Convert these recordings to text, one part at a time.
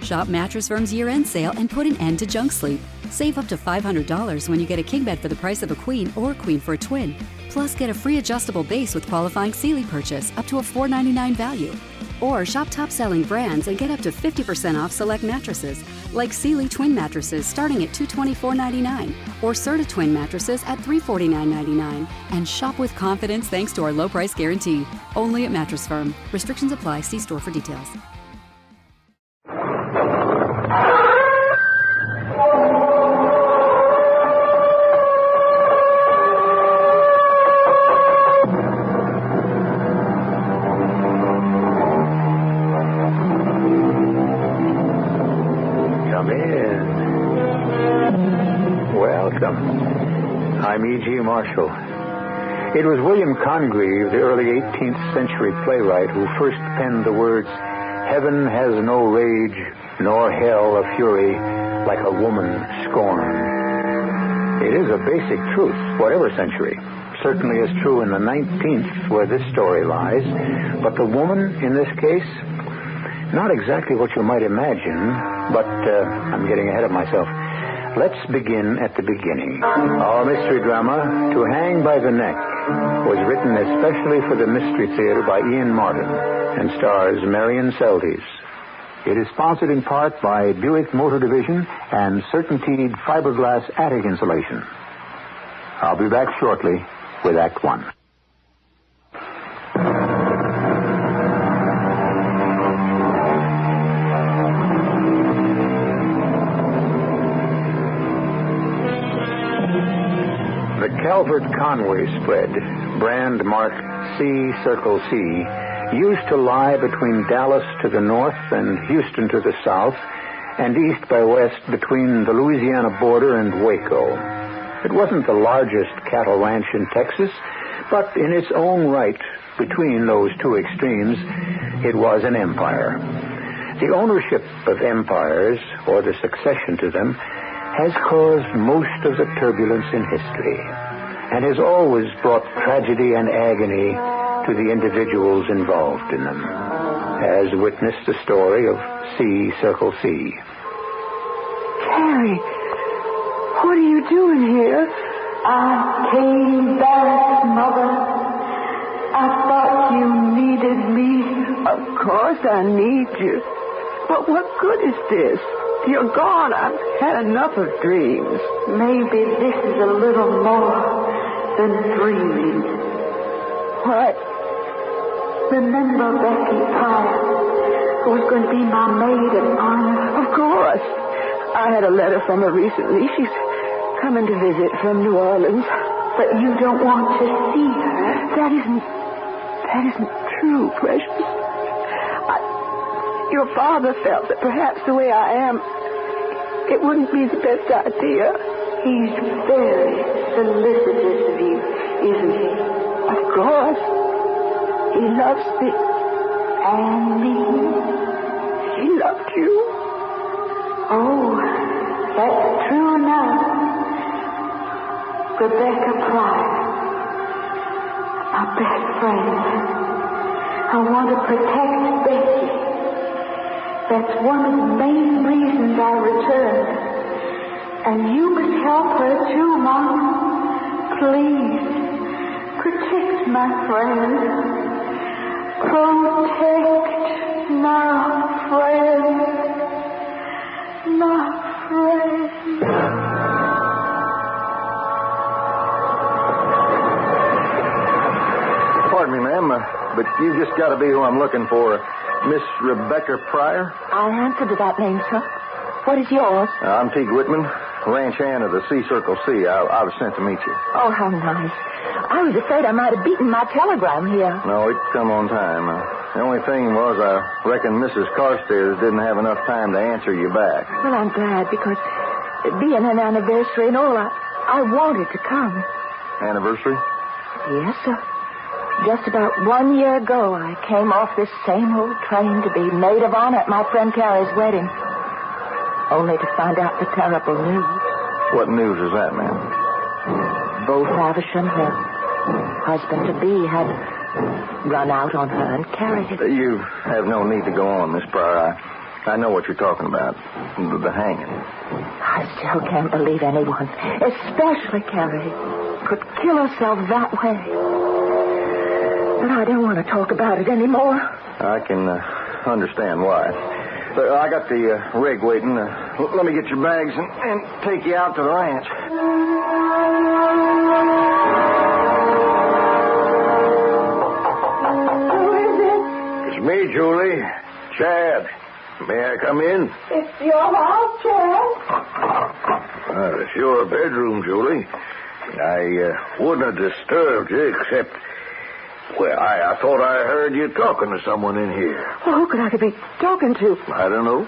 Shop Mattress Firm's year-end sale and put an end to junk sleep. Save up to $500 when you get a king bed for the price of a queen or a queen for a twin. Plus, get a free adjustable base with qualifying Sealy purchase up to a $499 value. Or shop top-selling brands and get up to 50% off select mattresses, like Sealy twin mattresses starting at $224.99 or Serta twin mattresses at $349.99. And shop with confidence thanks to our low price guarantee. Only at Mattress Firm. Restrictions apply. See store for details. I'm E.G. Marshall. It was William Congreve, the early 18th century playwright, who first penned the words, "Heaven has no rage, nor hell a fury, like a woman scorned." It is a basic truth, whatever century. Certainly is true in the 19th, where this story lies. But the woman, in this case, not exactly what you might imagine, but I'm getting ahead of myself. Let's begin at the beginning. Our mystery drama, To Hang by the Neck, was written especially for the Mystery Theater by Ian Martin and stars Marion Seldes. It is sponsored in part by Buick Motor Division and Certainteed fiberglass attic insulation. I'll be back shortly with Act One. Calvert Conway spread, brand marked C-Circle C, used to lie between Dallas to the north and Houston to the south, and east by west between the Louisiana border and Waco. It wasn't the largest cattle ranch in Texas, but in its own right, between those two extremes, it was an empire. The ownership of empires, or the succession to them, has caused most of the turbulence in history, and has always brought tragedy and agony to the individuals involved in them, as witnessed the story of C-Circle C. Carrie, what are you doing here? I came back, Mother. I thought you needed me. Of course I need you. But what good is this? You're gone. I've had enough of dreams. Maybe this is a little more than dreaming. What? Remember Becky Pryor, who was going to be my maid of honor? Of course. I had a letter from her recently. She's coming to visit from New Orleans. But you don't want to see her? That isn't true, Precious. Your father felt that perhaps the way I am, it wouldn't be the best idea. He's very solicitous of you, isn't he? Of course. He loves me. And me. He loved you. Oh, that's true enough. Rebecca Pryor, my best friend. I want to protect Becky. That's one of the main reasons I returned. And you must help her too, Mom. Please, protect my friend. Protect my friend. My friend. Pardon me, ma'am, but you've just got to be who I'm looking for. Miss Rebecca Pryor? I'll answer to that name, sir. What is yours? I'm Teague Whitman, ranch hand of the C-Circle C. I was sent to meet you. Oh, how nice. I was afraid I might have beaten my telegram here. No, it's come on time. The only thing was I reckon Mrs. Carstairs didn't have enough time to answer you back. Well, I'm glad, because being an anniversary and all, I wanted to come. Anniversary? Yes, sir. Just about 1 year ago, I came off this same old train to be maid of honor at my friend Carrie's wedding. Only to find out the terrible news. What news is that, ma'am? Both Havisham, her husband-to-be, had run out on her and carried it. You have no need to go on, Miss Pryor. I know what you're talking about. The hanging. I still can't believe anyone, especially Carrie, could kill herself that way. But I don't want to talk about it anymore. I can understand why. I got the rig waiting. Let me get your bags and take you out to the ranch. Who is it? It's me, Julie. Chad. May I come in? It's your house, Chad. It's your bedroom, Julie. I wouldn't have disturbed you except... Well, I thought I heard you talking to someone in here. Well, who could I be talking to? I don't know.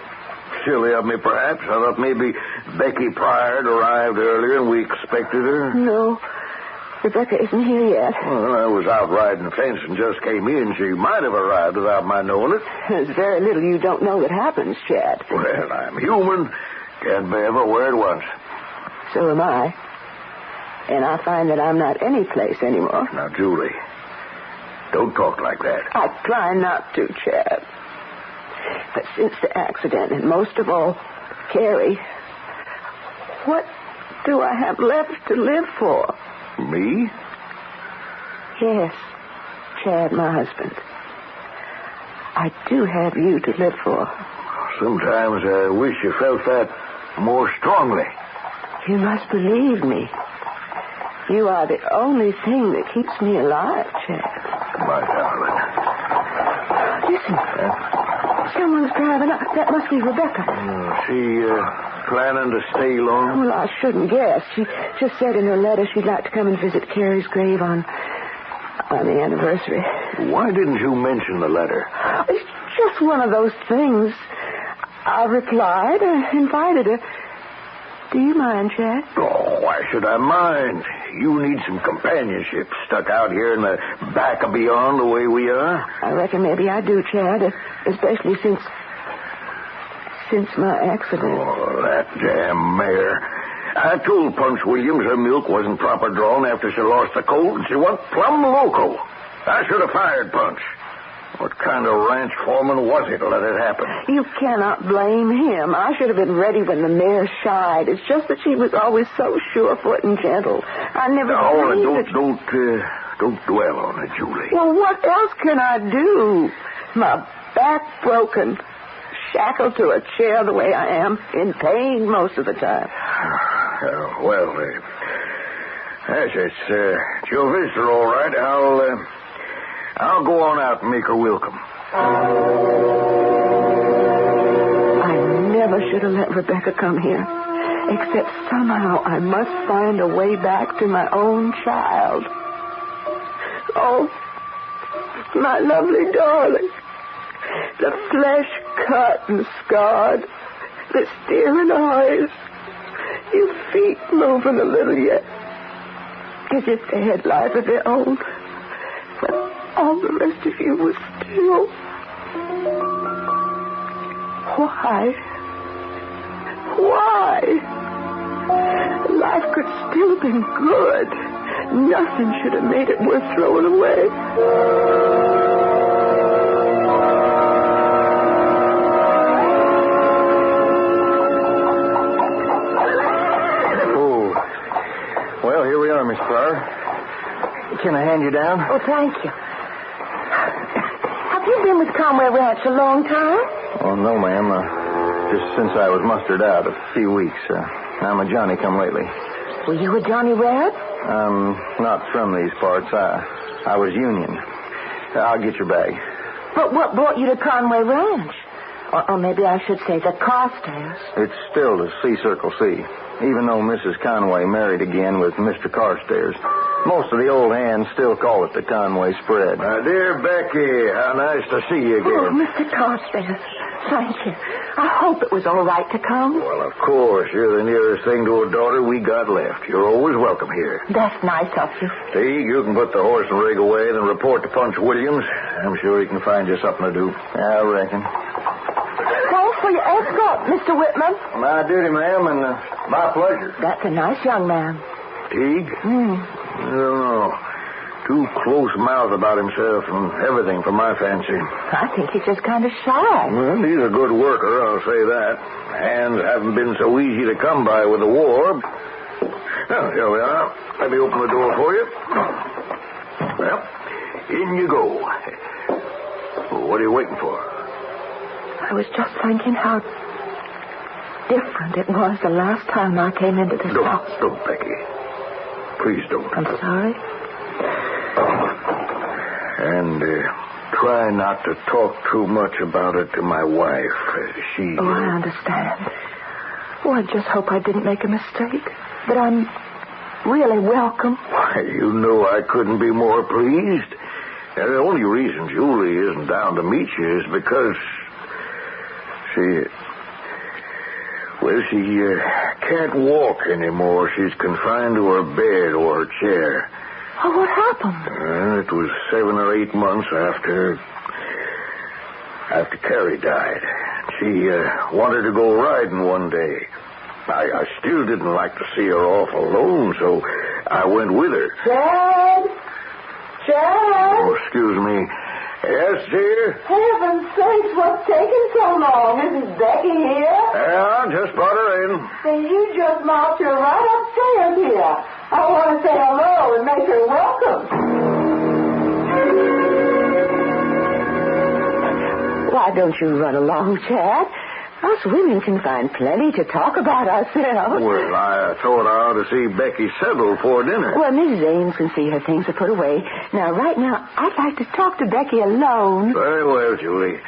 Silly of me, perhaps. I thought maybe Becky Pryor had arrived earlier and we expected her. No. Rebecca isn't here yet. Well, I was out riding the fence and just came in. She might have arrived without my knowing it. There's very little you don't know that happens, Chad. Well, I'm human. Can't be everywhere at once. So am I. And I find that I'm not any place anymore. Now, Julie, don't talk like that. I try not to, Chad. But since the accident, and most of all, Carrie, what do I have left to live for? Me? Yes, Chad, my husband. I do have you to live for. Sometimes I wish you felt that more strongly. You must believe me. You are the only thing that keeps me alive, Chad. My darling. Listen. Someone's driving up. That must be Rebecca. She planning to stay long? Well, I shouldn't guess. She just said in her letter she'd like to come and visit Carrie's grave on the anniversary. Why didn't you mention the letter? It's just one of those things. I replied. I invited her. Do you mind, Chad? Oh, why should I mind? You need some companionship stuck out here in the back of beyond the way we are. I reckon maybe I do, Chad, especially since my accident. Oh, that damn mare. I told Punch Williams her milk wasn't proper drawn after she lost the colt, and she went plumb loco. I should have fired Punch. What kind of ranch foreman was he to let it happen? You cannot blame him. I should have been ready when the mare shied. It's just that she was always so sure-footed and gentle. I never... Don't dwell on it, Julie. Well, what else can I do? My back broken, shackled to a chair the way I am, in pain most of the time. Yes, it's your visitor, all right. I'll go on out and make her welcome. I never should have let Rebecca come here. Except somehow I must find a way back to my own child. Oh, my lovely darling. The flesh cut and scarred. The staring eyes. Your feet moving a little yet. As if they had life of their own. But all the rest of you was still. Why? Life could still have been good. Nothing should have made it worth throwing away. Oh. Well, here we are, Miss Pryor. Can I hand you down? Oh, thank you. Have you been with Conway Ranch a long time? Oh, no, ma'am. Just since I was mustered out a few weeks. I'm a Johnny-come-lately. Were you a Johnny Red? I'm not from these parts. I was Union. I'll get your bag. But what brought you to Conway Ranch? Or maybe I should say the Carstairs. It's still the C-Circle C, even though Mrs. Conway married again with Mr. Carstairs. Most of the old hands still call it the Conway spread. My dear Becky, how nice to see you Oh, again. Mr. Carstairs, thank you. I hope it was all right to come. Well, of course. You're the nearest thing to a daughter we got left. You're always welcome here. That's nice of you. See, you can put the horse and rig away, then report to Punch Williams. I'm sure he can find you something to do. I reckon. Thanks for your escort, Mr. Whitman. My duty, ma'am, and my pleasure. That's a nice young man. Teague? I don't know. too close-mouthed about himself and everything for my fancy. I think he's just kind of shy. Well, he's a good worker, I'll say that. Hands haven't been so easy to come by with the war. Well, here we are. Let me open the door for you. Well, in you go. What are you waiting for? I was just thinking how different it was the last time I came into this house. Don't, Becky. Please don't. I'm sorry. And try not to talk too much about it to my wife. She... Oh, I understand. Oh, I just hope I didn't make a mistake. But I'm really welcome. Why, you know I couldn't be more pleased. And the only reason Julie isn't down to meet you is because she can't walk anymore. She's confined to her bed or her chair. Oh, what happened? It was 7 or 8 months after Carrie died. She wanted to go riding one day. I still didn't like to see her off alone, so I went with her. Chad? Oh, excuse me. Yes, dear? Heaven's sakes, what's taking so long? Isn't Becky here? Yeah, just brought her in. Then you just marched her right upstairs here. I want to say hello and make her welcome. Why don't you run along, Chad? Us women can find plenty to talk about ourselves. Well, I thought I ought to see Becky settled for dinner. Well, Mrs. Ames can see her things are put away. Now, right now, I'd like to talk to Becky alone. Very well, Julie.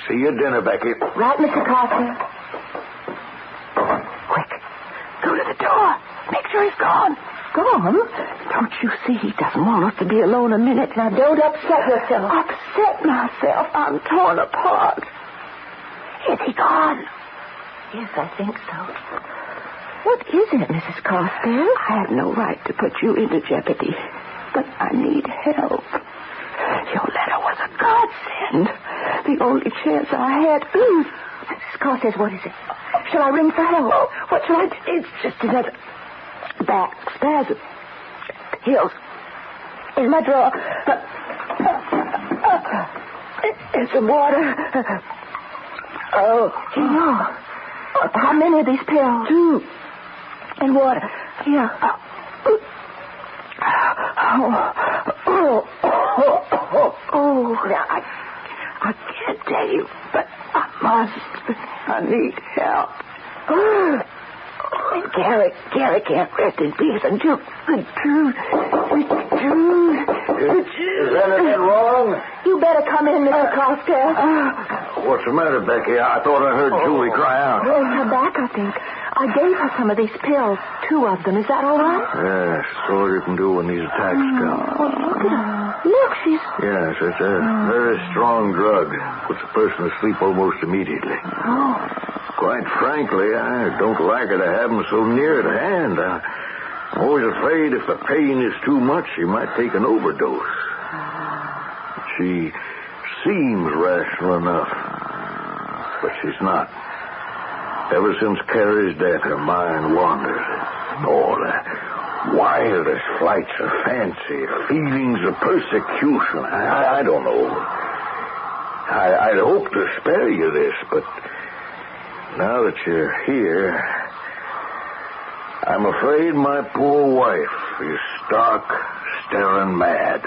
See you at dinner, Becky. Right, Mr. Carter? Quick. Go to the door. Make sure he's gone. Gone? Don't you see he doesn't want us to be alone a minute? Now, don't upset yourself. Upset myself? I'm torn apart. Is he gone? Yes, I think so. What is it, Mrs. Carstairs? I have no right to put you into jeopardy, but I need help. Your letter was a godsend. The only chance I had. Mrs. Carstairs, what is it? Shall I ring for help? What shall I do? It's just another back spasm. Heels. In my drawer. And some water. Oh. How many of these pills? 2. And water. Here. Now, I can't tell you, but I must. I need help. And Gary can't rest in peace until the truth. Is anything wrong? You better come in, Mr. Carstairs. What's the matter, Becky? I thought I heard Julie cry out. Well, her back, I think. I gave her some of these pills. 2 of them. Is that all right? Yes, all you can do when these attacks come. Look at her. Look, she's... Yes, it's a very strong drug. Puts a person to sleep almost immediately. Oh. Quite frankly, I don't like her to have them so near at hand. I'm always afraid if the pain is too much, she might take an overdose. She seems rational enough, but she's not. Ever since Carrie's death, her mind wanders. All the wildest flights of fancy, feelings of persecution. I don't know. I'd hope to spare you this, but now that you're here, I'm afraid my poor wife is stark, staring mad.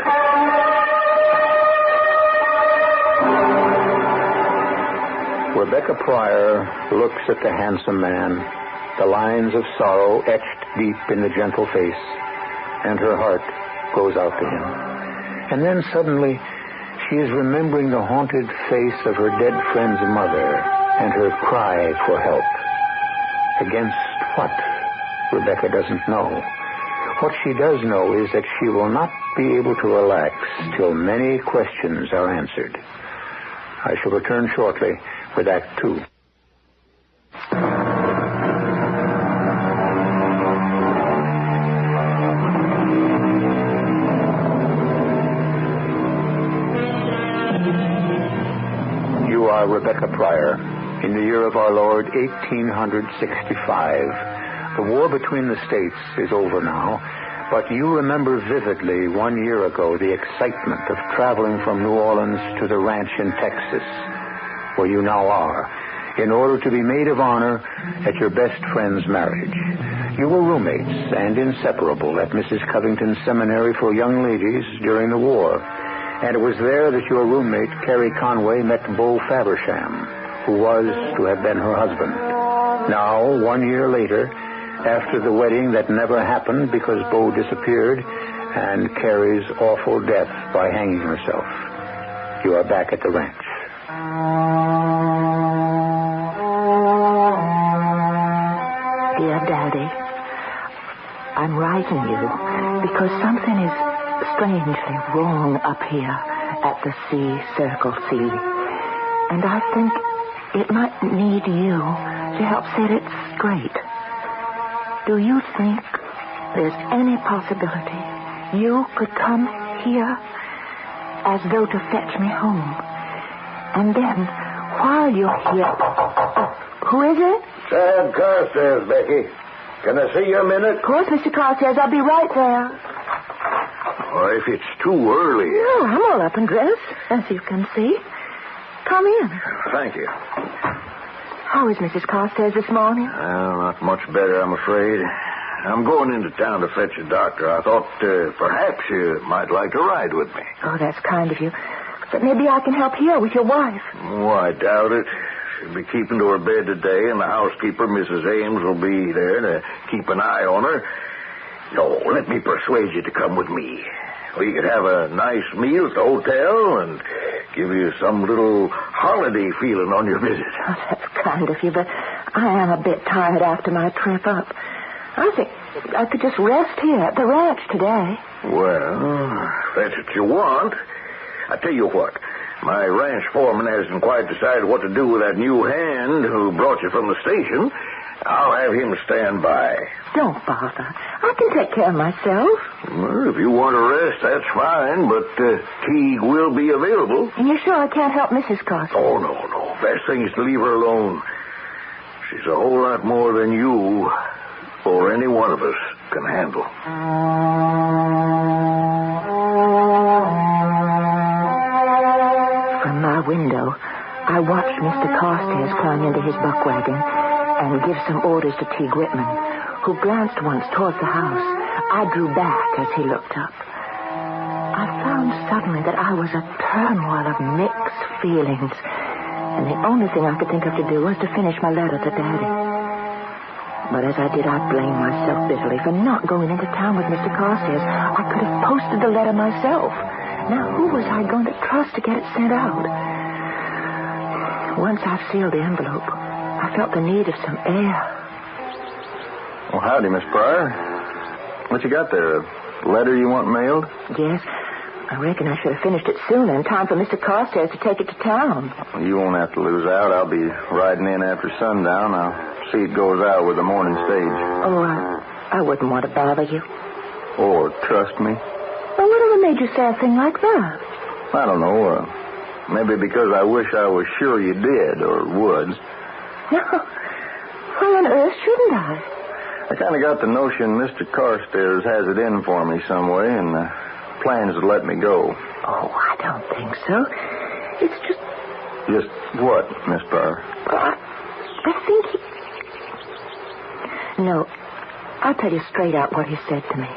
Rebecca Pryor looks at the handsome man, the lines of sorrow etched deep in the gentle face, and her heart goes out to him. And then suddenly, she is remembering the haunted face of her dead friend's mother and her cry for help. Against what? Rebecca doesn't know. What she does know is that she will not be able to relax till many questions are answered. I shall return shortly with Act 2. You are Rebecca Pryor. In the year of our Lord, 1865. The war between the states is over now, But you remember vividly 1 year ago the excitement of traveling from New Orleans to the ranch in Texas, where you now are, in order to be maid of honor at your best friend's marriage. You were roommates and inseparable at Mrs. Covington's Seminary for Young Ladies during the war. And it was there that your roommate, Carrie Conway, met Beau Faversham, who was to have been her husband. Now, 1 year later, after the wedding that never happened because Beau disappeared and Carrie's awful death by hanging herself, you are back at the ranch. Dear Daddy, I'm writing you because something is strangely wrong up here at the Circle C. And I think it might need you to help set it straight. Do you think there's any possibility you could come here as though to fetch me home? And then, while you're here... who is it? Sam Carstairs, Becky. Can I see you a minute? Of course, Mr. Carstairs. I'll be right there. Oh, if it's too early. No, I'm all up and dressed, as you can see. Come in. Thank you. How is Mrs. Carstairs this morning? Well, not much better, I'm afraid. I'm going into town to fetch a doctor. I thought perhaps you might like to ride with me. Oh, that's kind of you. But maybe I can help here with your wife. Oh, I doubt it. She'll be keeping to her bed today, and the housekeeper, Mrs. Ames, will be there to keep an eye on her. No, let me persuade you to come with me. We could have a nice meal at the hotel and give you some little holiday feeling on your visit. Oh, that's kind of you, but I am a bit tired after my trip up. I think I could just rest here at the ranch today. Well, if that's what you want. I tell you what, my ranch foreman hasn't quite decided what to do with that new hand who brought you from the station. I'll have him stand by. Don't bother. I can take care of myself. Well, if you want to rest, that's fine, but Teague will be available. And you're sure I can't help Mrs. Carstairs? Oh, no. Best thing is to leave her alone. She's a whole lot more than you or any one of us can handle. From my window, I watched Mr. Carstairs climb into his buck wagon and give some orders to Teague Whitman, who glanced once towards the house. I drew back as he looked up. I found suddenly that I was a turmoil of mixed feelings, and the only thing I could think of to do was to finish my letter to Daddy. But as I did, I blamed myself bitterly for not going into town with Mr. Carstairs. I could have posted the letter myself. Now, who was I going to trust to get it sent out? Once I sealed the envelope, I felt the need of some air. Well, howdy, Miss Pryor. What you got there? A letter you want mailed? Yes. I reckon I should have finished it sooner in time for Mr. Carstairs to take it to town. Well, you won't have to lose out. I'll be riding in after sundown. I'll see it goes out with the morning stage. Oh, I wouldn't want to bother you. Or trust me. Well, whatever made you say a thing like that? I don't know. Maybe because I wish I was sure you did or would. No. Why on earth shouldn't I? I kind of got the notion Mr. Carstairs has it in for me some way and plans to let me go. Oh, I don't think so. It's just... Just what, Miss Pryor? I think he... No, I'll tell you straight out what he said to me.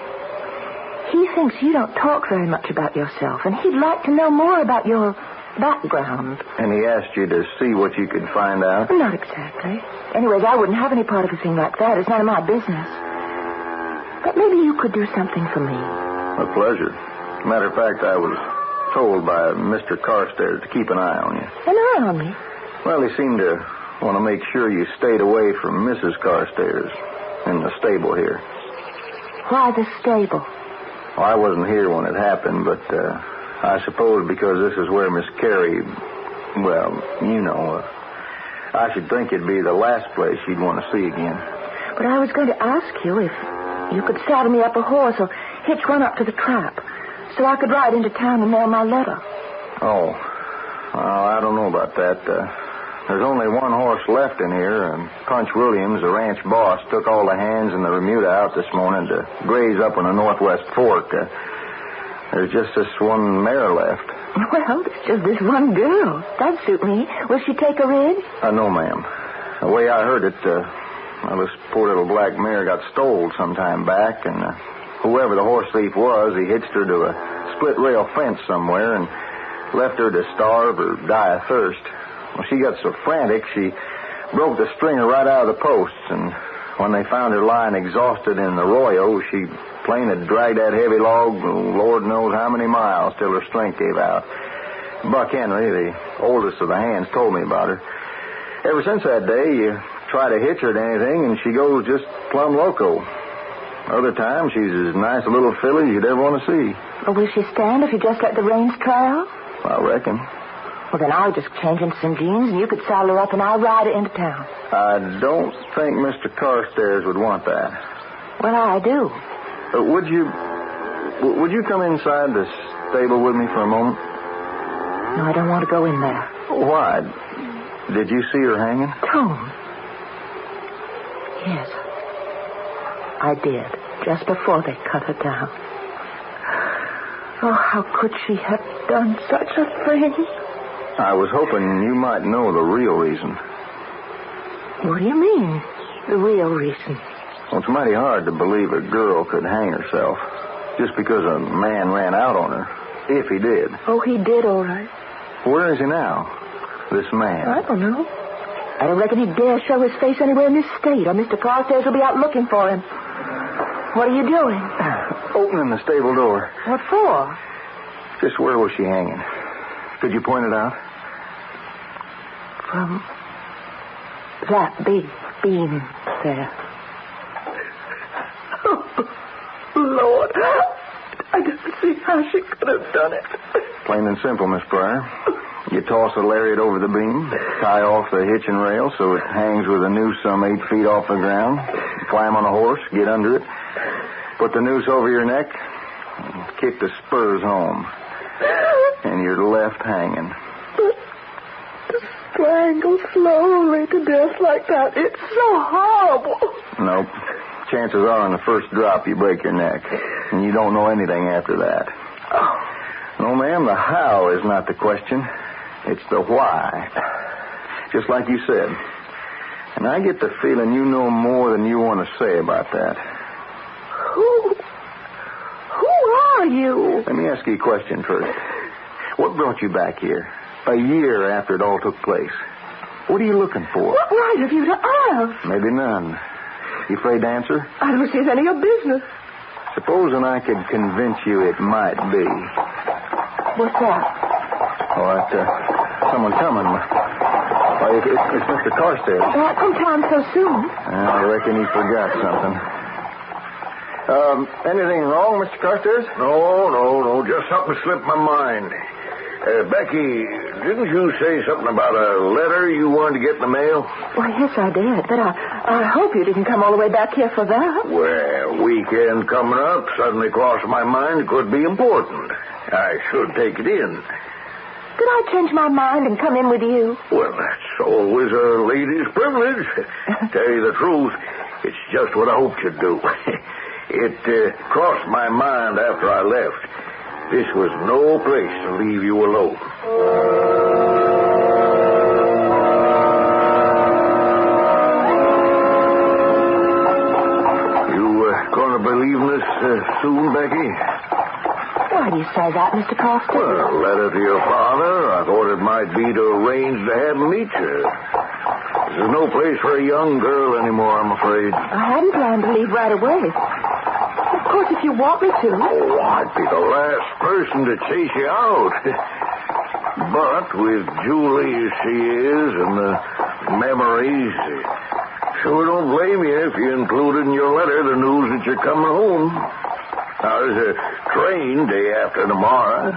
He thinks you don't talk very much about yourself, and he'd like to know more about your background. And he asked you to see what you could find out? Not exactly. Anyways, I wouldn't have any part of a thing like that. It's none of my business. But maybe you could do something for me. A pleasure. Matter of fact, I was told by Mr. Carstairs to keep an eye on you. An eye on me? Well, he seemed to want to make sure you stayed away from Mrs. Carstairs in the stable here. Why the stable? Well, I wasn't here when it happened, but I suppose because this is where Miss Carrie, well, you know, I should think it'd be the last place you'd want to see again. But I was going to ask you if you could saddle me up a horse or hitch one up to the trap so I could ride into town and mail my letter. Oh, well, I don't know about that. There's only one horse left in here, and Punch Williams, the ranch boss, took all the hands in the remuda out this morning to graze up on the Northwest Fork. There's just this one mare left. Well, it's just this one girl. That'd suit me. Will she take her in? No, ma'am. The way I heard it, this poor little black mare got stole some time back, and whoever the horse thief was, he hitched her to a split-rail fence somewhere and left her to starve or die of thirst. Well, she got so frantic, she broke the stringer right out of the posts, and when they found her lying exhausted in the arroyo, she plain had dragged that heavy log, Lord knows how many miles, till her strength gave out. Buck Henry, the oldest of the hands, told me about her. Ever since that day, you try to hitch her to anything, and she goes just plumb loco. Other times, she's as nice a little filly as you'd ever want to see. Well, will she stand if you just let the reins trail? I reckon. Well, then I'll just change into some jeans, and you could saddle her up, and I'll ride her into town. I don't think Mr. Carstairs would want that. Well, I do. Would you come inside the stable with me for a moment? No, I don't want to go in there. Why? Did you see her hanging? Tom. Yes. I did, just before they cut her down. Oh, how could she have done such a thing? I was hoping you might know the real reason. What do you mean, the real reason? Well, it's mighty hard to believe a girl could hang herself just because a man ran out on her, if he did. Oh, he did, all right. Where is he now, this man? I don't know. I don't reckon he'd dare show his face anywhere in this state, or Mr. Carstairs will be out looking for him. What are you doing? Opening the stable door. What for? Just where was she hanging? Could you point it out? From that big beam there. Oh, Lord. I don't see how she could have done it. Plain and simple, Miss Pryor. You toss a lariat over the beam, tie off the hitching rail so it hangs with a noose some 8 feet off the ground, climb on a horse, get under it, put the noose over your neck, and kick the spurs home. And you're left hanging. But to strangle slowly to death like that, it's so horrible. Nope. Chances are on the first drop you break your neck, and you don't know anything after that. No, ma'am, the how is not the question. It's the why. Just like you said. And I get the feeling you know more than you want to say about that. Who are you? Let me ask you a question first. What brought you back here? A year after it all took place. What are you looking for? What right have you to ask? Maybe none. You afraid to answer? I don't see it's any of your business. Supposing I could convince you it might be. What's that? Oh, someone coming. Oh, it's Mr. Carstairs. How come time so soon? I reckon he forgot something. Anything wrong, Mr. Carstairs? No. Just something slipped my mind. Becky, didn't you say something about a letter you wanted to get in the mail? Well, yes, I did. But I hope you didn't come all the way back here for that. Well, weekend coming up suddenly crossed my mind it could be important. I should take it in. Did I change my mind and come in with you? Well, that's always a lady's privilege. Tell you the truth, it's just what I hoped you'd do. It crossed my mind after I left. This was no place to leave you alone. You going to be leaving us soon, Becky? Why do you say that, Mr. Carstairs? Well, a letter to your father. I thought it might be to arrange to have him meet you. This is no place for a young girl anymore, I'm afraid. I hadn't planned to leave right away. Of course, if you want me to. Oh, I'd be the last person to chase you out. But with Julie as she is and the memories, sure don't blame you if you included in your letter the news that you're coming home. Now, there's a train day after tomorrow,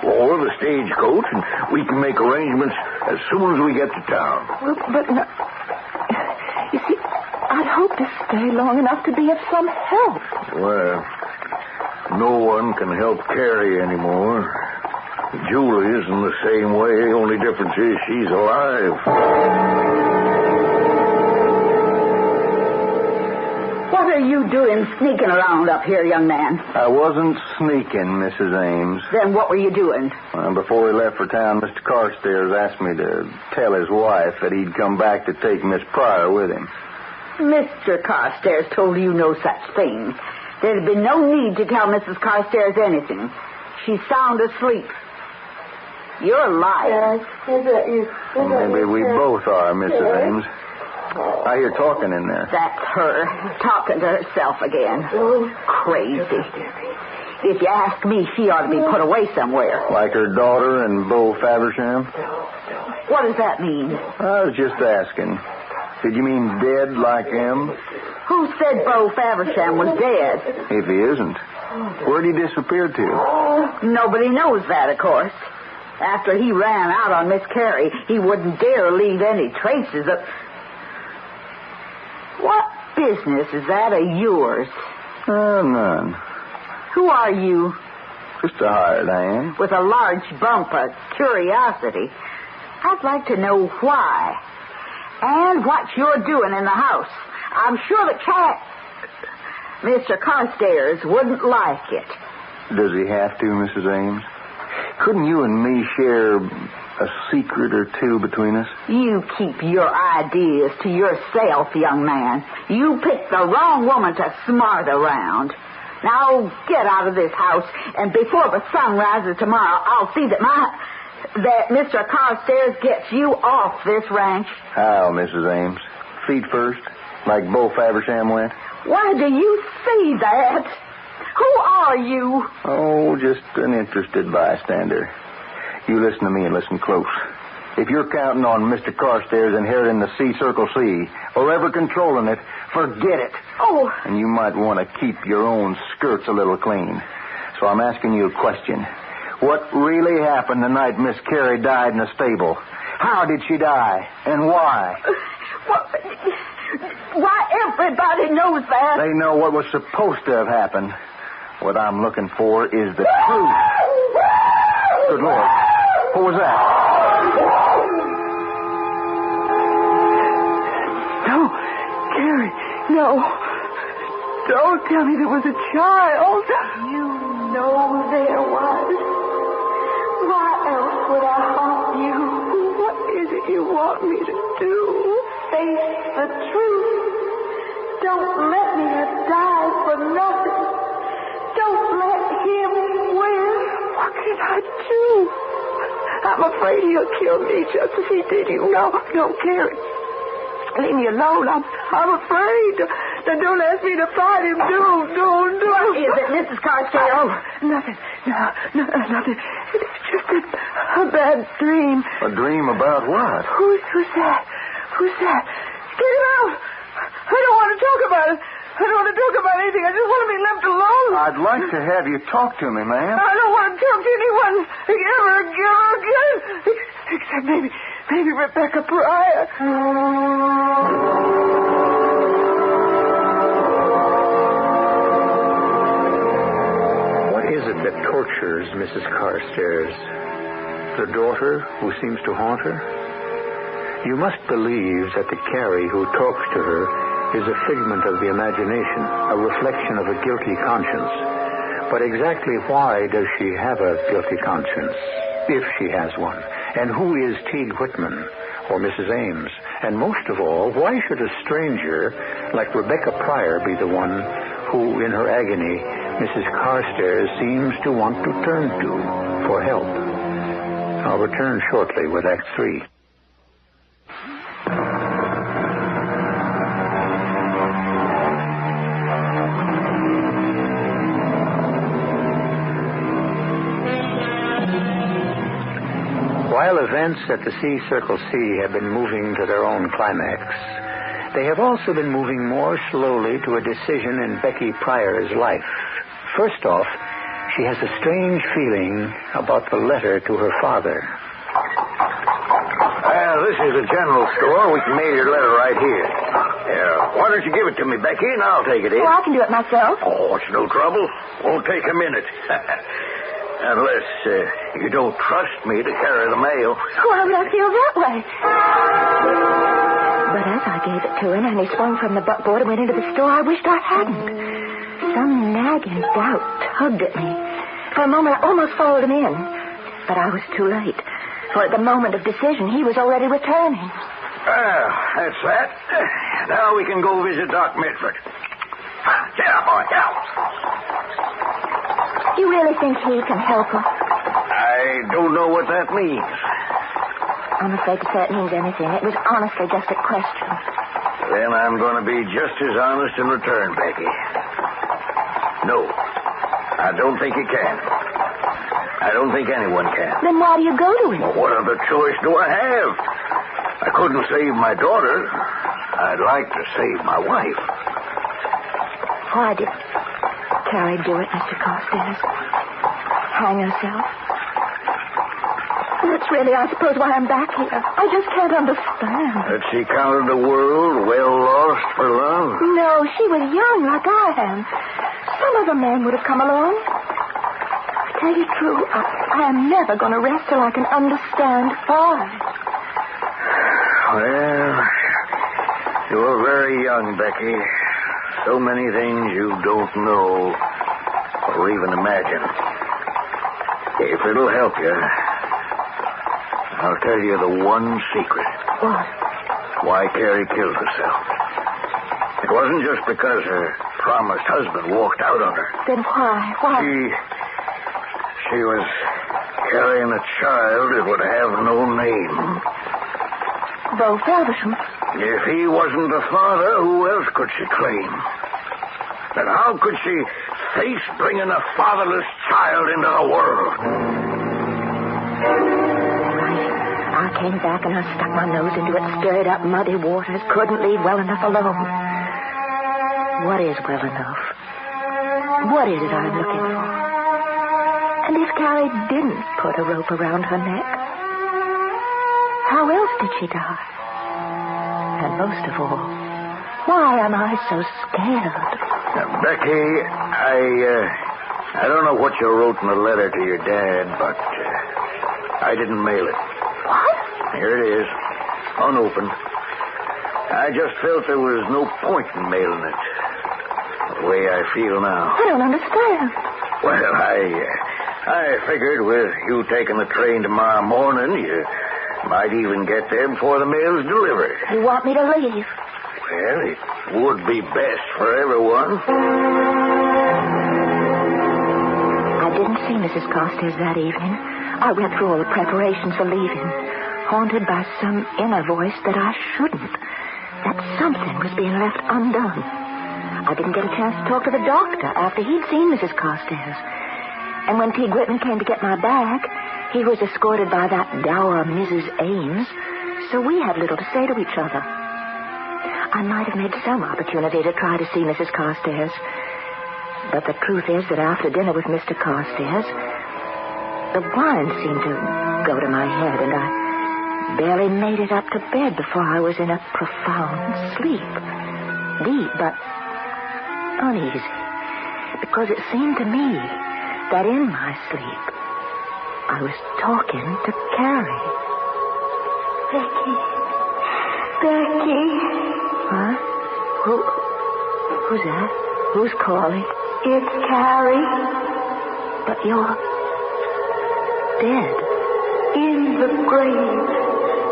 or the stagecoach, and we can make arrangements as soon as we get to town. Well, but no. You see, I'd hoped to stay long enough to be of some help. Well, no one can help Carrie anymore. Julie's in the same way. Only difference is she's alive. What are you doing sneaking around up here, young man? I wasn't sneaking, Mrs. Ames. Then what were you doing? Before he left for town, Mr. Carstairs asked me to tell his wife that he'd come back to take Miss Pryor with him. Mr. Carstairs told you no such thing. There'd been no need to tell Mrs. Carstairs anything. She's sound asleep. You're lying. Maybe we both are, Mrs. Ames. I hear talking in there. That's her, talking to herself again. Crazy. If you ask me, she ought to be put away somewhere. Like her daughter and Beau Faversham? What does that mean? I was just asking. Did you mean dead like him? Who said Beau Faversham was dead? If he isn't, where'd he disappear to? Nobody knows that, of course. After he ran out on Miss Carey, he wouldn't dare leave any traces of... What business is that of yours? None. Who are you? Just a hired hand. With a large bump of curiosity. I'd like to know why. And what you're doing in the house. I'm sure the cat... Mr. Carstairs wouldn't like it. Does he have to, Mrs. Ames? Couldn't you and me share a secret or two between us? You keep your ideas to yourself, young man. You picked the wrong woman to smart around. Now, get out of this house, and before the sun rises tomorrow, I'll see that Mr. Carstairs gets you off this ranch. How, Mrs. Ames? Feet first, like Beau Faversham went? Why do you say that? Who are you? Oh, just an interested bystander. You listen to me and listen close. If you're counting on Mr. Carstairs inheriting the C-Circle C, or ever controlling it, forget it. Oh. And you might want to keep your own skirts a little clean. So I'm asking you a question. What really happened the night Miss Carey died in the stable? How did she die? And why? Why, everybody knows that. They know what was supposed to have happened. What I'm looking for is the truth. Good Lord. What was that? No, Carrie, no. Don't tell me there was a child. You know there was. Why else would I haunt you? What is it you want me to do? Face the truth. Don't let me have died for nothing. Don't let him win. What can I do? I'm afraid he'll kill me just as he did you. No, Carrie. Leave me alone. I'm afraid. Now, don't ask me to fight him. Don't. What is it, Mrs. Carstairs? Oh, nothing. No, nothing. It's just a bad dream. A dream about what? Who's that? Who's that? Get him out. I don't want to talk about it. I don't want to talk about anything. I just want to be left alone. I'd like to have you talk to me, ma'am. I don't want to talk to anyone ever again. Except maybe Rebecca Pryor. What is it that tortures Mrs. Carstairs? The daughter who seems to haunt her? You must believe that the Carrie who talks to her is a figment of the imagination, a reflection of a guilty conscience. But exactly why does she have a guilty conscience, if she has one? And who is Teague Whitman or Mrs. Ames? And most of all, why should a stranger like Rebecca Pryor be the one who, in her agony, Mrs. Carstairs seems to want to turn to for help? I'll return shortly with Act 3. While events at the C-Circle C have been moving to their own climax, they have also been moving more slowly to a decision in Becky Pryor's life. First off, she has a strange feeling about the letter to her father. This is a general store. We can mail your letter right here. Why don't you give it to me, Becky, and I'll take it in. Oh, I can do it myself. Oh, it's no trouble. Won't take a minute. Unless you don't trust me to carry the mail. Why would I feel that way? But as I gave it to him and he swung from the buckboard and went into the store, I wished I hadn't. Some nagging doubt tugged at me. For a moment, I almost followed him in. But I was too late. For at the moment of decision, he was already returning. Well, that's that. Now we can go visit Doc Mitford. Get up, boy. Get up. You really think he can help us? I don't know what that means. I'm afraid to say it means anything. It was honestly just a question. Then I'm going to be just as honest in return, Becky. No, I don't think he can. I don't think anyone can. Then why do you go to him? Well, what other choice do I have? I couldn't save my daughter. I'd like to save my wife. Why did Carrie do it, Mr. Carstairs? Hang herself? That's really, I suppose, why I'm back here. I just can't understand. That she counted the world well lost for love? No, she was young like I am. Some other man would have come along. To tell you true, I am never going to rest till I can understand why. Well, you're very young, Becky. So many things you don't know or even imagine. If it'll help you, I'll tell you the one secret. What? Why Carrie killed herself. It wasn't just because her promised husband walked out on her. Then why? Why? She was carrying a child that would have no name. Bo Feversham. If he wasn't the father, who else could she claim? And how could she face bringing a fatherless child into the world? I came back and I stuck my nose into it, stirred up muddy waters, couldn't leave well enough alone. What is well enough? What is it I'm looking for? And if Carrie didn't put a rope around her neck, how else did she die? And most of all, why am I so scared? Now, Becky, I don't know what you wrote in the letter to your dad, but I didn't mail it. What? Here it is, unopened. I just felt there was no point in mailing it, the way I feel now. I don't understand. Well, I figured with you taking the train tomorrow morning, you might even get there before the mail's delivered. You want me to leave? Well, it would be best for everyone. I didn't see Mrs. Carstairs that evening. I went through all the preparations for leaving, haunted by some inner voice that I shouldn't, that something was being left undone. I didn't get a chance to talk to the doctor after he'd seen Mrs. Carstairs. And when Teague Whitman came to get my bag, he was escorted by that dour Mrs. Ames, so we had little to say to each other. I might have made some opportunity to try to see Mrs. Carstairs, but the truth is that after dinner with Mr. Carstairs, the wine seemed to go to my head, and I barely made it up to bed before I was in a profound sleep. Deep, but uneasy, because it seemed to me that in my sleep, I was talking to Carrie. Becky. Huh? Who's that? Who's calling? It's Carrie. But you're dead. In the grave,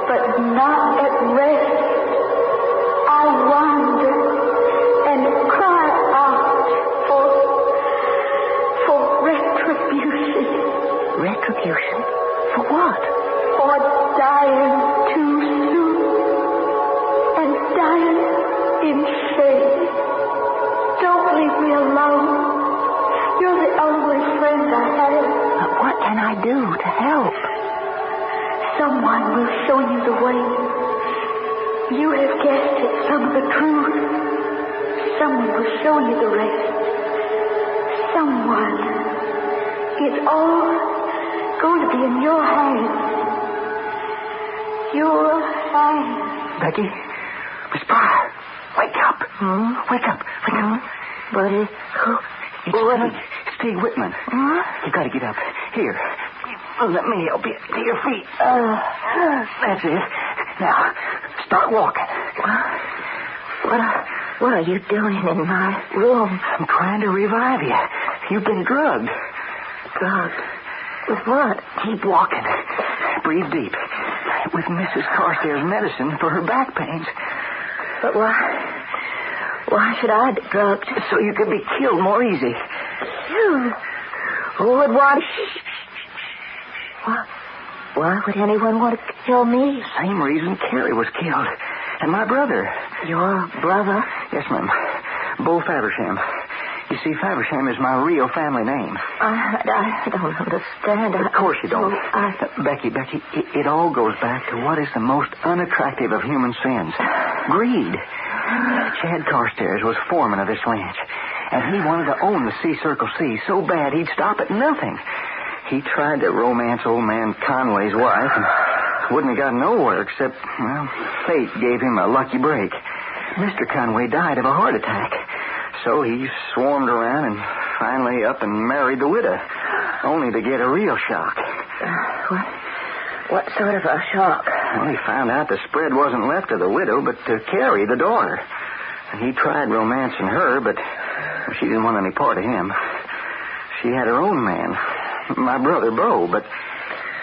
but not at rest. I wander and cry out for retribution. Retribution? For what? For dying too soon. And dying in shame. Don't leave me alone. You're the only friend I have. But what can I do to help? Someone will show you the way. You have guessed at some of the truth. Someone will show you the rest. Someone. It's all going to be in your hands. Your hands. Becky? Miss Barr, wake up. Wake up. Buddy, It's Teague Whitman. You gotta get up. Here, let me help you to your feet. That's it. Now, start walking. What are you doing in my room? I'm trying to revive you. You've been drugged. Drugged? With what? Keep walking. Breathe deep. With Mrs. Carstairs' medicine for her back pains. But why should I be drugged? So you could be killed more easy. Killed? Who would want... Why would anyone want to kill me? Same reason Carrie was killed. And my brother. Your brother? Yes, ma'am. Bo Faversham. You see, Faversham is my real family name. I don't understand. Of course you don't. Becky, it all goes back to what is the most unattractive of human sins. Greed. Chad Carstairs was foreman of this ranch, and he wanted to own the C-Circle C so bad he'd stop at nothing. He tried to romance old man Conway's wife and wouldn't have got nowhere except, well, fate gave him a lucky break. Mr. Conway died of a heart attack. So he swarmed around and finally up and married the widow, only to get a real shock. What sort of a shock? Well, he found out the spread wasn't left to the widow, but to Carrie, the daughter. And he tried romancing her, but she didn't want any part of him. She had her own man, my brother Bo, but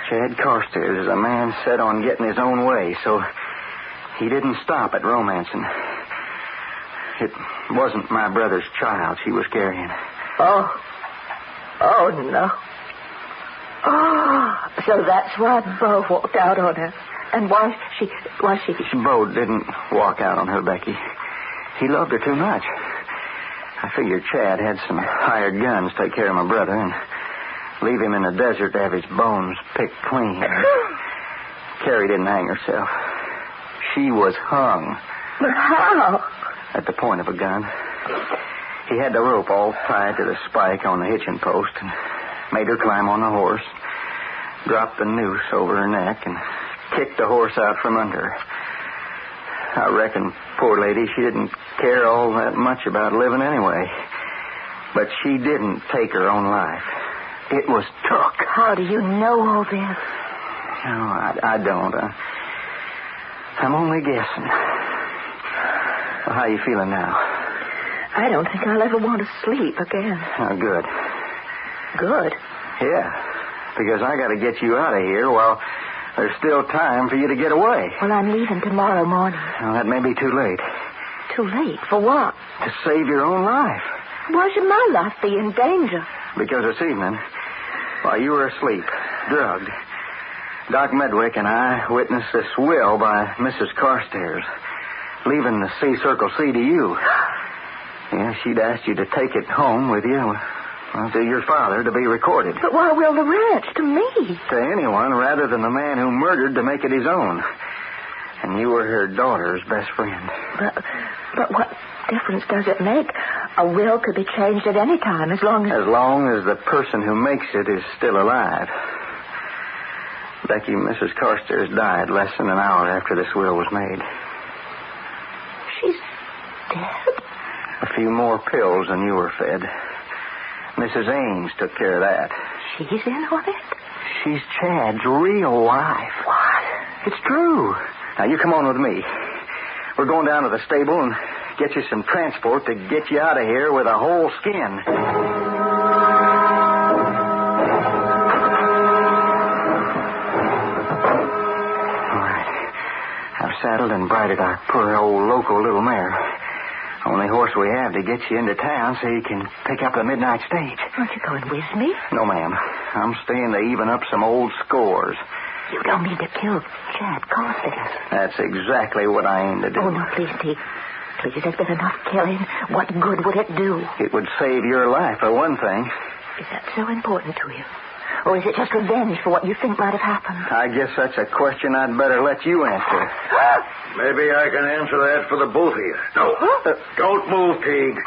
Chad Carstairs is a man set on getting his own way, so he didn't stop at romancing. It wasn't my brother's child she was carrying. Oh, no. Oh, so that's why Bo walked out on her. And why she... Bo didn't walk out on her, Becky. He loved her too much. I figured Chad had some hired guns take care of my brother and leave him in the desert to have his bones picked clean. Carrie didn't hang herself. She was hung. But how? At the point of a gun. He had the rope all tied to the spike on the hitching post and made her climb on the horse, dropped the noose over her neck, and kicked the horse out from under her. I reckon, poor lady, she didn't care all that much about living anyway. But she didn't take her own life. It was took. How do you know all this? No, I don't. I'm only guessing. Well, how are you feeling now? I don't think I'll ever want to sleep again. Oh, good. Good? Yeah, because I got to get you out of here while there's still time for you to get away. Well, I'm leaving tomorrow morning. Well, that may be too late. Too late? For what? To save your own life. Why should my life be in danger? Because this evening, while you were asleep, drugged, Doc Medwick and I witnessed this will by Mrs. Carstairs, leaving the C-Circle C to you. Yeah, she'd asked you to take it home with you, well, to your father, to be recorded. But why will the ranch? To me? To anyone rather than the man who murdered to make it his own. And you were her daughter's best friend. But what difference does it make? A will could be changed at any time as long as... As long as the person who makes it is still alive. Becky, Mrs. Carstairs died less than an hour after this will was made. She's dead? A few more pills than you were fed. Mrs. Ames took care of that. She's in on it? She's Chad's real wife. What? It's true. Now, you come on with me. We're going down to the stable and get you some transport to get you out of here with a whole skin. All right. I've saddled and bridled our poor old local little mare. Only horse we have to get you into town so you can pick up the midnight stage. Aren't you going with me? No, ma'am. I'm staying to even up some old scores. You don't mean to kill Chad Carstairs. That's exactly what I aim to do. Oh, no, please, Pete. Please, there's been enough killing. What good would it do? It would save your life, for one thing. Is that so important to you? Or is it just revenge for what you think might have happened? I guess that's a question I'd better let you answer. Maybe I can answer that for the both of you. No, don't move, Teague.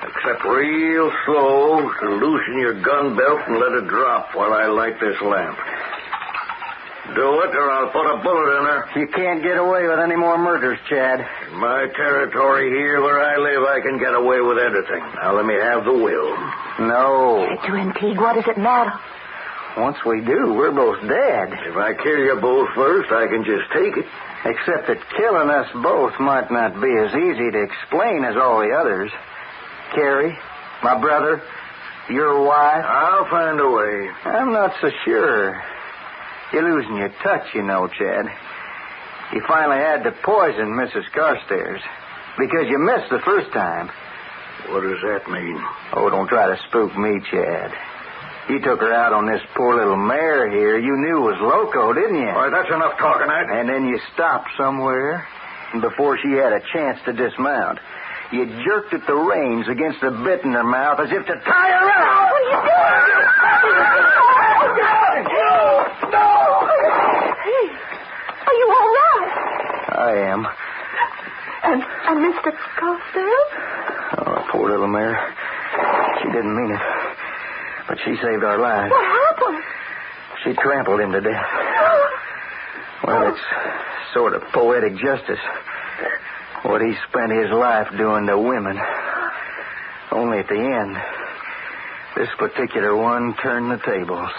Except real slow to loosen your gun belt and let it drop while I light this lamp. Do it, or I'll put a bullet in her. You can't get away with any more murders, Chad. In my territory here where I live, I can get away with anything. Now let me have the will. No. To him, Teague, what does it matter? Once we do, we're both dead. If I kill you both first, I can just take it. Except that killing us both might not be as easy to explain as all the others. Carrie, my brother, your wife. I'll find a way. I'm not so sure. You're losing your touch, you know, Chad. You finally had to poison Mrs. Carstairs because you missed the first time. What does that mean? Oh, don't try to spook me, Chad. You took her out on this poor little mare here you knew was loco, didn't you? All right, that's enough talking, And then you stopped somewhere, and before she had a chance to dismount, you jerked at the reins against the bit in her mouth as if to tie her out. What are you doing? No! Hey, are you all right? I am. And Mr. Carstairs? Oh, poor little mare. She didn't mean it. But she saved our lives. What happened? She trampled him to death. Well, it's sort of poetic justice. What he spent his life doing to women. Only at the end, this particular one turned the tables.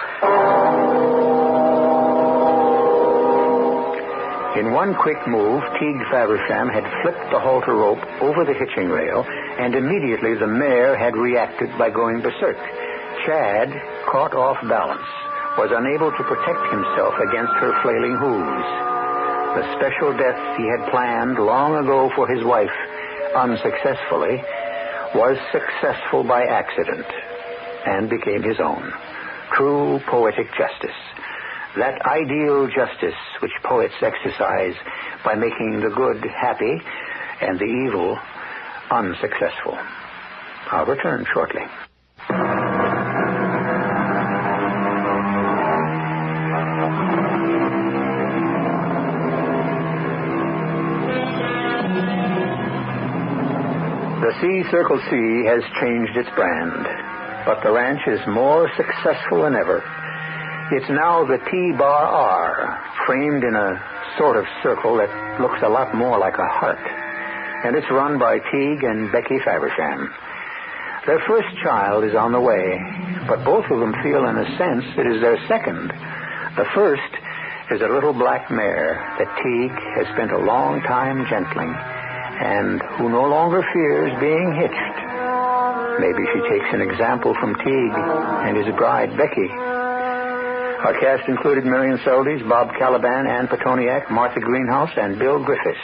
In one quick move, Teague Faversham had flipped the halter rope over the hitching rail, and immediately the mare had reacted by going berserk. Chad, caught off balance, was unable to protect himself against her flailing hooves. The special death he had planned long ago for his wife, unsuccessfully, was successful by accident and became his own. True poetic justice. That ideal justice which poets exercise by making the good happy and the evil unsuccessful. I'll return shortly. The C Circle C has changed its brand, but the ranch is more successful than ever. It's now the T-Bar R, framed in a sort of circle that looks a lot more like a heart. And it's run by Teague and Becky Faversham. Their first child is on the way, but both of them feel in a sense it is their second. The first is a little black mare that Teague has spent a long time gentling, and who no longer fears being hitched. Maybe she takes an example from Teague and his bride, Becky. Our cast included Marion Seldes, Bob Caliban, Ann Petoniak, Martha Greenhouse, and Bill Griffiths.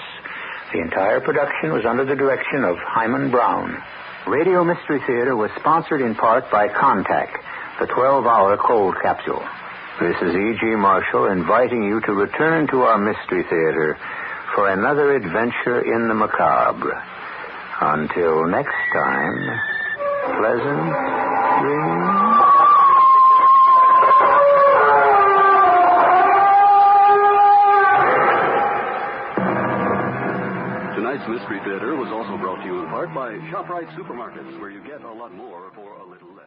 The entire production was under the direction of Hyman Brown. Radio Mystery Theater was sponsored in part by Contact, the 12-hour cold capsule. This is E.G. Marshall inviting you to return to our Mystery Theater for another adventure in the macabre. Until next time, pleasant dreams. Tonight's Mystery Theater was also brought to you in part by ShopRite Supermarkets, where you get a lot more for a little less.